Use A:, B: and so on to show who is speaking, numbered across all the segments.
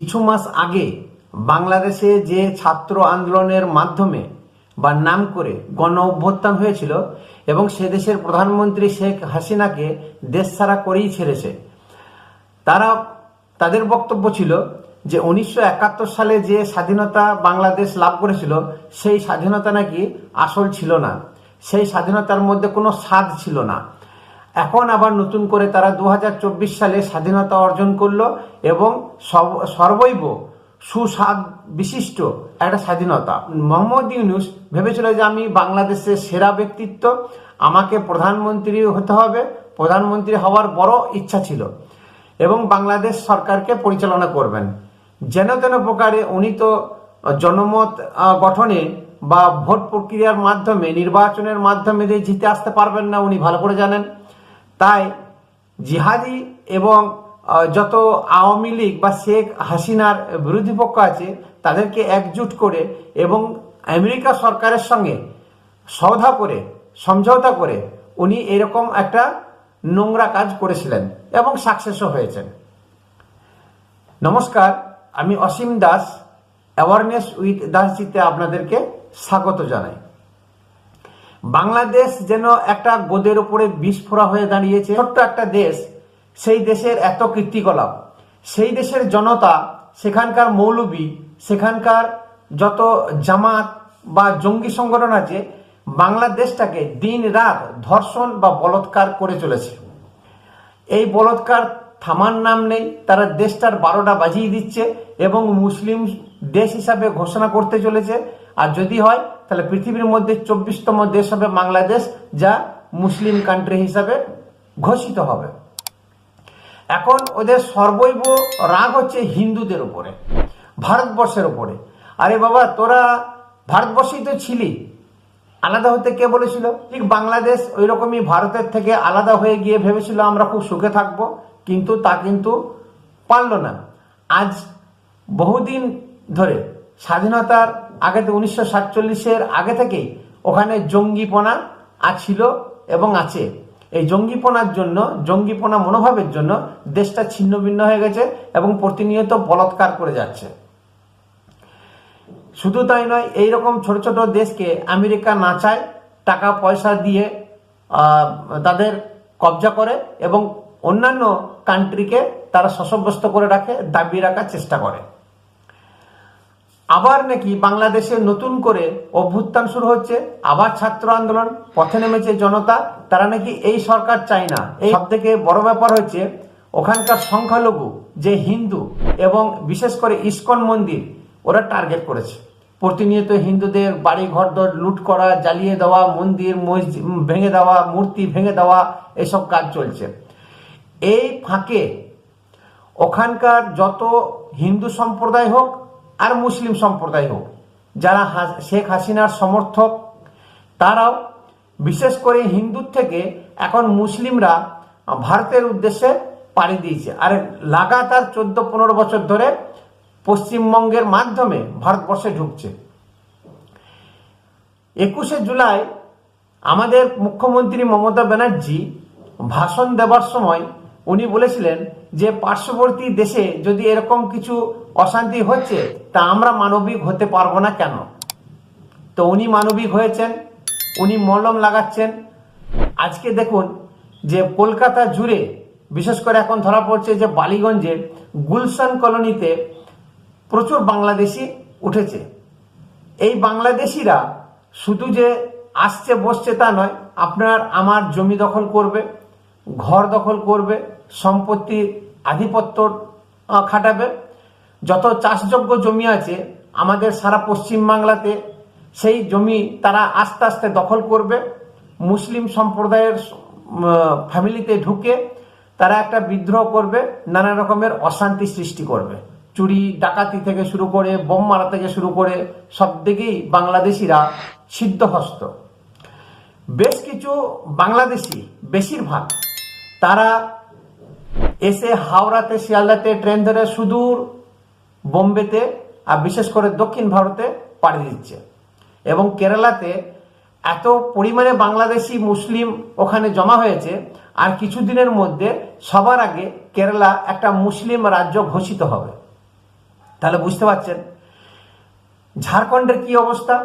A: কিছু মাস আগে বাংলাদেশে যে ছাত্র আন্দোলনের মাধ্যমে বা নাম করে গণ অভ্যুত্থান হয়েছিল এবং সে দেশের প্রধানমন্ত্রী শেখ হাসিনাকে দেশ ছাড়া করেই ছেড়েছে। তাদের বক্তব্য ছিল যে 1971 সালে যে স্বাধীনতা বাংলাদেশ লাভ করেছিল সেই স্বাধীনতা নাকি আসল ছিল না, সেই স্বাধীনতার মধ্যে কোনো স্বাদ ছিল না। এখন আবার নতুন করে তারা 2024 সালে স্বাধীনতা অর্জন করলো এবং সর্বৈব সুস্বাদ বিশিষ্ট একটা স্বাধীনতা। মোহাম্মদ ইউনূস ভেবেছিল যে আমি বাংলাদেশের সেরা ব্যক্তিত্ব, আমাকে প্রধানমন্ত্রী হতে হবে, প্রধানমন্ত্রী হওয়ার বড় ইচ্ছা ছিল এবং বাংলাদেশ সরকারকে পরিচালনা করবেন। যেন তেন প্রকারে উনি তো জনমত গঠনে বা ভোট প্রক্রিয়ার মাধ্যমে নির্বাচনের মাধ্যমে যে জিতে আসতে পারবেন না উনি ভালো করে জানেন। তাই জিহাদি এবং যত আওয়ামী লীগ বা শেখ হাসিনার বিরোধী পক্ষ আছে তাদেরকে একজুট করে এবং আমেরিকা সরকারের সঙ্গে সমঝোতা করে উনি এরকম একটা নোংরা কাজ করেছিলেন এবং সাকসেসও হয়েছেন। নমস্কার, আমি অসীম দাস, অ্যাওয়ারনেস উইথ দাসজিতে আপনাদেরকে স্বাগত জানাই। বাংলাদেশ যেন একটা গোদের উপরে বিস্ফোরা হয়ে দাঁড়িয়েছে। ছোট্ট একটা দেশ, সেই দেশের এত কীর্তিকলাপ, সেই দেশের জনতা, সেখানকার মৌলবী, সেখানকার যত জামাত বা জঙ্গি সংগঠন আছে বাংলাদেশটাকে দিন রাত ধর্ষণ বা বলৎকার করে চলেছে। এই বলৎকার থামার নাম নেই, তারা দেশটার 12টা বাজিয়ে দিচ্ছে এবং মুসলিম দেশ হিসাবে ঘোষণা করতে চলেছে। আর যদি হয় তাহলে পৃথিবীর মধ্যে 24তম দেশ হবে বাংলাদেশ, যা মুসলিম কান্ট্রি হিসাবে ঘোষিত হবে। এখন ওদের সর্বৈব রাগ হচ্ছে হিন্দুদের উপরে, ভারতবর্ষের উপরে। আরে বাবা, তোরা ভারতবর্ষেই তো ছিলি, আলাদা হতে কে বলেছিল? ঠিক বাংলাদেশ ওই রকমই ভারতের থেকে আলাদা হয়ে গিয়ে ভেবেছিল আমরা খুব সুখে থাকবো, কিন্তু তা কিন্তু পারল না। আজ বহুদিন ধরে স্বাধীনতার আগে, 1947-এর আগে থেকেই ওখানে জঙ্গিপনা ছিল এবং আছে। এই জঙ্গিপনা মনোভাবের জন্য দেশটা ছিন্ন ভিন্ন হয়ে গেছে এবং প্রতিনিয়ত বলৎকার করে যাচ্ছে। শুধু তাই নয়, এইরকম ছোট ছোট দেশকে আমেরিকা নাচায়, টাকা পয়সা দিয়ে তাদের কবজা করে এবং অন্যান্য কান্ট্রিকে তারা শশব্যস্ত করে রাখে, দাবিয়ে রাখার চেষ্টা করে। আবার নাকি বাংলাদেশে নতুন করে অভ্যুত্থান শুরু হচ্ছে, আবার ছাত্র আন্দোলন, পথে নেমেছে জনতা। তারা নাকি এই সরকার চায় না। এই সব থেকে বড় ব্যাপার হচ্ছে ওখানকার সংখ্যালঘু যে হিন্দু এবং বিশেষ করে ইস্কন মন্দির ওরা টার্গেট করেছে। প্রতিনিয়ত হিন্দুদের বাড়ি ঘর লুট করা, জ্বালিয়ে দেওয়া, মন্দির মসজিদ ভেঙে দেওয়া, মূর্তি ভেঙে দেওয়া, এসব কাজ চলছে। এই ফাঁকে ওখানকার যত হিন্দু সম্প্রদায় হোক আর মুসলিম সম্প্রদায় হোক, যারা শেখ হাসিনার সমর্থক, তারাও বিশেষ করে হিন্দুর থেকে এখন মুসলিমরা ভারতের উদ্দেশ্যে পাড়ি দিয়েছে। আর লাগাতার 14-15 বছর ধরে পশ্চিমবঙ্গের মাধ্যমে ভারতবর্ষে ঢুকছে। 21শে জুলাই আমাদের মুখ্যমন্ত্রী মমতা ব্যানার্জি ভাষণ দেওয়ার সময় উনি বলেছিলেন যে পার্শ্ববর্তী দেশে যদি এরকম কিছু অশান্তি হচ্ছে তা আমরা মানবিক হতে পারবো না কেন? তো উনি মানবিক হয়েছেন, উনি মলম লাগাচ্ছেন। আজকে দেখুন যে কলকাতা জুড়ে, বিশেষ করে এখন ধরা পড়ছে যে বালিগঞ্জে গুলশান কলোনিতে প্রচুর বাংলাদেশি উঠেছে। এই বাংলাদেশিরা শুধু যে আসছে বসছে তা নয়, আপনার আমার জমি দখল করবে, ঘর দখল করবে, সম্পত্তির আধিপত্য খাটাবে। যত চাষযোগ্য জমি আছে আমাদের সারা পশ্চিমবাংলাতে, সেই জমি তারা আস্তে আস্তে দখল করবে। মুসলিম সম্প্রদায়ের ফ্যামিলিতে ঢুকে তারা একটা বিদ্রোহ করবে, নানা রকমের অশান্তি সৃষ্টি করবে। চুরি ডাকাতি থেকে শুরু করে বোম মারা থেকে শুরু করে সব দিকেই বাংলাদেশিরা সিদ্ধহস্ত। বেশ কিছু বাংলাদেশি, বেশিরভাগ তারা এসে হাওড়াতে, শিয়ালদাতে ট্রেন ধরে সুদূর বোম্বেতে আর বিশেষ করে দক্ষিণ ভারতে পাড়ি দিচ্ছে। এবং কেরালাতে এত পরিমাণে বাংলাদেশি মুসলিম ওখানে জমা হয়েছে, আর কিছুদিনের মধ্যে সবার আগে কেরালা একটা মুসলিম রাজ্য ঘোষিত হবে। তাহলে বুঝতে পারছেন ঝাড়খণ্ডের কি অবস্থা।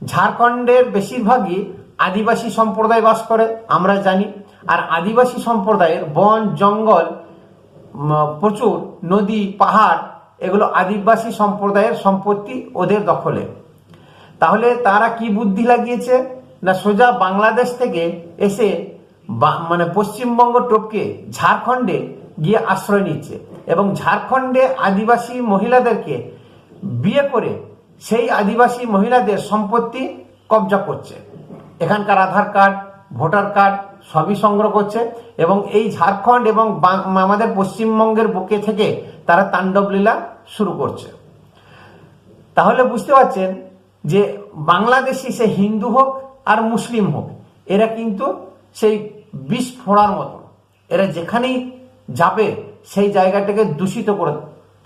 A: ঝাড়খণ্ডের বেশিরভাগই আদিবাসী সম্প্রদায় বাস করে আমরা জানি, আর আদিবাসী সম্প্রদায়ের বন জঙ্গল প্রচুর, নদী পাহাড়, এগুলো আদিবাসী সম্প্রদায়ের সম্পত্তি, ওদের দখলে। তাহলে তারা কি বুদ্ধি লাগিয়েছে না, সোজা বাংলাদেশ থেকে এসে মানে পশ্চিমবঙ্গ টপকে ঝাড়খণ্ডে গিয়ে আশ্রয় নিচ্ছে এবং ঝাড়খণ্ডে আদিবাসী মহিলাদেরকে বিয়ে করে সেই আদিবাসী মহিলাদের সম্পত্তি কবজা করছে। এখানকার আধার কার্ড, ভোটার কার্ড সবই সংগ্রহ করছে এবং এই ঝাড়খণ্ড এবং আমাদের পশ্চিমবঙ্গের বুকে থেকে তারা তাণ্ডব লীলা শুরু করছে। তাহলে বুঝতে পারছেন যে বাংলাদেশি সে হিন্দু হোক আর মুসলিম হোক, এরা কিন্তু সেই বিষ ফোড়ার মতো, এরা যেখানেই যাবে সেই জায়গাটাকে দূষিত করে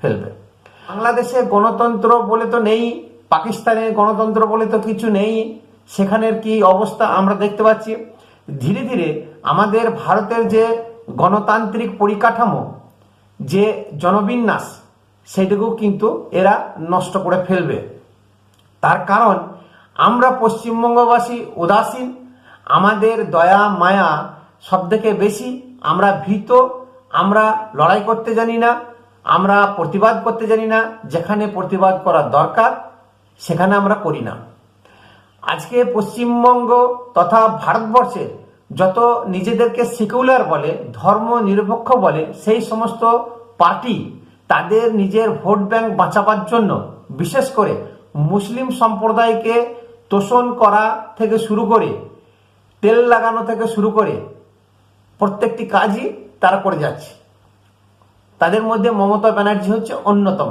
A: ফেলবে। বাংলাদেশে গণতন্ত্র বলে তো নেই, পাকিস্তানের গণতন্ত্র বলে তো কিছু নেই, সেখানের কি অবস্থা আমরা দেখতে পাচ্ছি। ধীরে ধীরে আমাদের ভারতের যে গণতান্ত্রিক পরিকাঠামো, যে জনবিন্যাস, সেটুকু কিন্তু এরা নষ্ট করে ফেলবে। তার কারণ আমরা পশ্চিমবঙ্গবাসী উদাসীন, আমাদের দয়া মায়া সব থেকে বেশি, আমরা ভীত, আমরা লড়াই করতে জানি না, আমরা প্রতিবাদ করতে জানি না, যেখানে প্রতিবাদ করার দরকার সেখানে আমরা করি না। আজকে পশ্চিমবঙ্গ তথা ভারতবর্ষের যত নিজেদেরকে সেকুলার বলে, ধর্ম নিরপেক্ষ বলে, সেই সমস্ত পার্টি তাদের নিজের ভোট ব্যাংক বাঁচাবার জন্য বিশেষ করে মুসলিম সম্প্রদায়কে তোষণ করা থেকে শুরু করে, তেল লাগানো থেকে শুরু করে প্রত্যেকটি কাজই তারা করে যাচ্ছে। তাদের মধ্যে মমতা ব্যানার্জি হচ্ছে অন্যতম।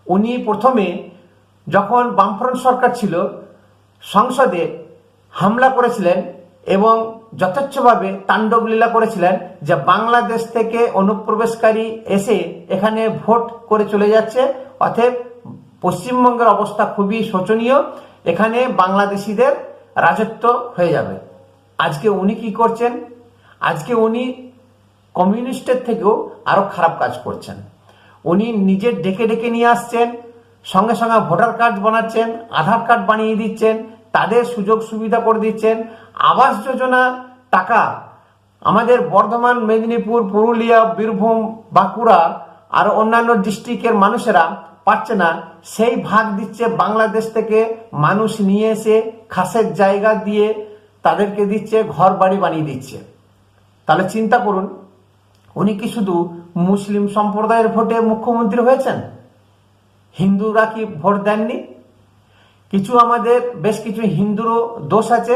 A: উনি প্রথমে যখন বামফ্রন্ট সরকার ছিল সংসদে হামলা করেছিলেন এবং যথেচ্ছভাবে তাণ্ডব লীলা করেছিলেন যে বাংলাদেশ থেকে অনুপ্রবেশকারী এসে এখানে ভোট করে চলে যাচ্ছে, অতএব পশ্চিমবঙ্গের অবস্থা খুবই শোচনীয়, এখানে বাংলাদেশিদের রাজত্ব হয়ে যাবে। আজকে উনি কি করছেন? আজকে উনি কমিউনিস্টের থেকেও আরো খারাপ কাজ করছেন। উনি নিজে ডেকে ডেকে নিয়ে আসছেন, সঙ্গে সঙ্গে ভোটার কার্ড বানাচ্ছেন, আধার কার্ড বানিয়ে দিচ্ছেন, তাদের সুযোগ সুবিধা করে দিচ্ছেন। আবাস যোজনা টাকা আমাদের বর্ধমান, মেদিনীপুর, পুরুলিয়া, বীরভূম, বাঁকুড়া আর অন্যান্য ডিস্ট্রিক্টের মানুষেরা পাচ্ছে না, সেই ভাগ দিচ্ছে বাংলাদেশ থেকে মানুষ নিয়ে এসে খাসের জায়গা দিয়ে তাদেরকে দিচ্ছে, ঘর বাড়ি বানিয়ে দিচ্ছে। তাহলে চিন্তা করুন, উনি কি শুধু মুসলিম সম্প্রদায়ের ভোটে মুখ্যমন্ত্রী হয়েছেন? হিন্দুরা কি ভোট দেননি? কিছু আমাদের বেশ কিছু হিন্দুরও দোষ আছে,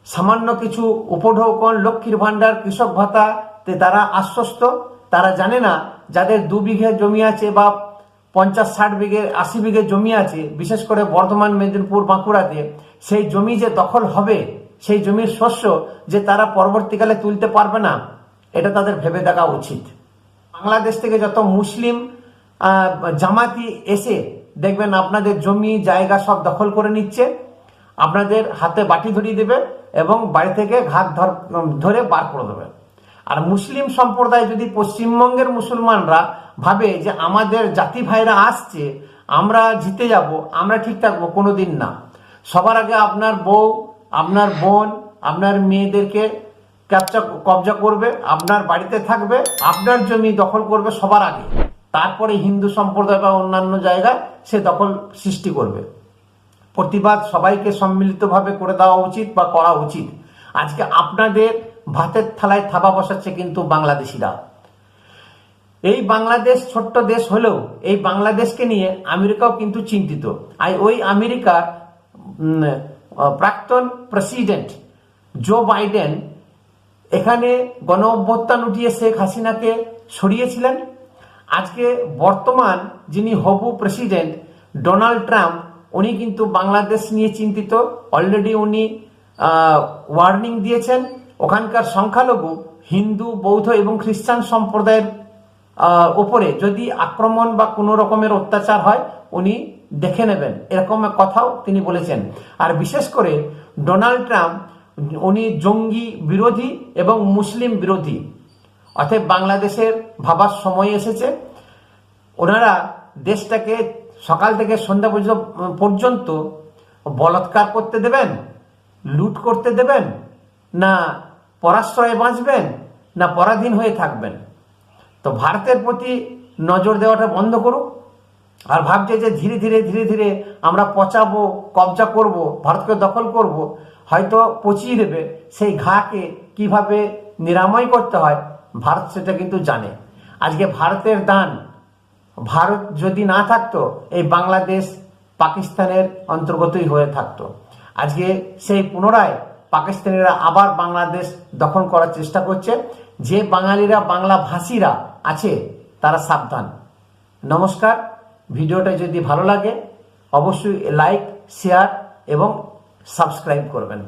A: সামান্য কিছু উপঢৌকন, লক্ষ্মীর ভান্ডার, কৃষক ভাতাতে তারা আশ্বস্ত। তারা জানে না যাদের 2 বিঘে জমি আছে বা 50-60 বিঘে 80 বিঘে জমি আছে, বিশেষ করে বর্ধমান, মেদিনীপুর, বাঁকুড়াতে, সেই জমি যে দখল হবে, সেই জমির শস্য যে তারা পরবর্তীকালে তুলতে পারবে না, এটা তাদের ভেবে দেখা উচিত। বাংলাদেশ থেকে যত মুসলিম জামাতি এসে দেখবেন আপনাদের জমি জায়গা সব দখল করে নিচ্ছে, আপনাদের হাতে বাটি ধরিয়ে দেবে এবং বাড়ি থেকে ঘাট ধরে বার করে দেবে। আর মুসলিম সম্প্রদায় যদি পশ্চিমবঙ্গের মুসলমানরা ভাবে যে আমাদের জাতি ভাইরা আসছে, আমরা জিতে যাব, আমরা ঠিক থাকবো, কোনোদিন না। সবার আগে আপনার বউ, আপনার বোন, আপনার মেয়েদেরকে কবজা করবে, আপনার বাড়িতে থাকবে, আপনার জমি দখল করবে সবার আগে, তারপরে হিন্দু সম্প্রদায় বা অন্যান্য জায়গায় সে দখল সৃষ্টি করবে। প্রতিবাদ সবাইকে সম্মিলিতভাবে করে দেওয়া উচিত বা করা উচিত। আজকে আপনাদের ভাতের থালায় থাবা বসাচ্ছে কিন্তু বাংলাদেশিরা। এই বাংলাদেশ ছোট্ট দেশ হলেও এই বাংলাদেশকে নিয়ে আমেরিকাও কিন্তু চিন্তিত। আর ওই আমেরিকার প্রাক্তন প্রেসিডেন্ট জো বাইডেন এখানে গণ অভ্যুত্থান উঠিয়ে শেখ হাসিনাকে সরিয়েছিলেন। আজকে বর্তমান যিনি হবু প্রেসিডেন্ট ডোনাল্ড ট্রাম্প, উনি কিন্তু বাংলাদেশ নিয়ে চিন্তিত। অলরেডি উনি ওয়ার্নিং দিয়েছেন, ওখানকার সংখ্যালঘু হিন্দু, বৌদ্ধ এবং খ্রিস্টান সম্প্রদায়ের উপরে যদি আক্রমণ বা কোনো রকমের অত্যাচার হয় উনি দেখে নেবেন, এরকম কথাও তিনি বলেছেন। আর বিশেষ করে ডোনাল্ড ট্রাম্প, উনি জঙ্গি বিরোধী এবং মুসলিম বিরোধী। অতএব বাংলাদেশের ভাবার সময় এসেছে। ওনারা দেশটাকে সকাল থেকে সন্ধ্যা পর্যন্ত বলাৎকার করতে দেবেন, লুট করতে দেবেন, না পরাশ্রয়ে বাঁচবেন, না পরাধীন হয়ে থাকবেন? তো ভারতের প্রতি নজর দেওয়াটা বন্ধ করুক। আর ভাবছে যে ধীরে ধীরে ধীরে ধীরে আমরা পচাবো, কবজা করব, ভারতকে দখল করব, হয়তো পচিয়ে দেবে। সেই ঘাকে কিভাবে নিরাময় করতে হয় ভারত সেটা কিন্তু জানে। আজকে ভারতের দান, ভারত যদি না থাকতো এই বাংলাদেশ পাকিস্তানের অন্তর্গতই হয়ে থাকতো। আজকে সেই পুনরায় পাকিস্তানিরা আবার বাংলাদেশ দখল করার চেষ্টা করছে। যে বাঙালিরা বাংলা ভাষীরা আছে তারা সাবধান। নমস্কার। ভিডিওটা যদি ভালো লাগে অবশ্যই লাইক, শেয়ার এবং সাবস্ক্রাইব করবেন।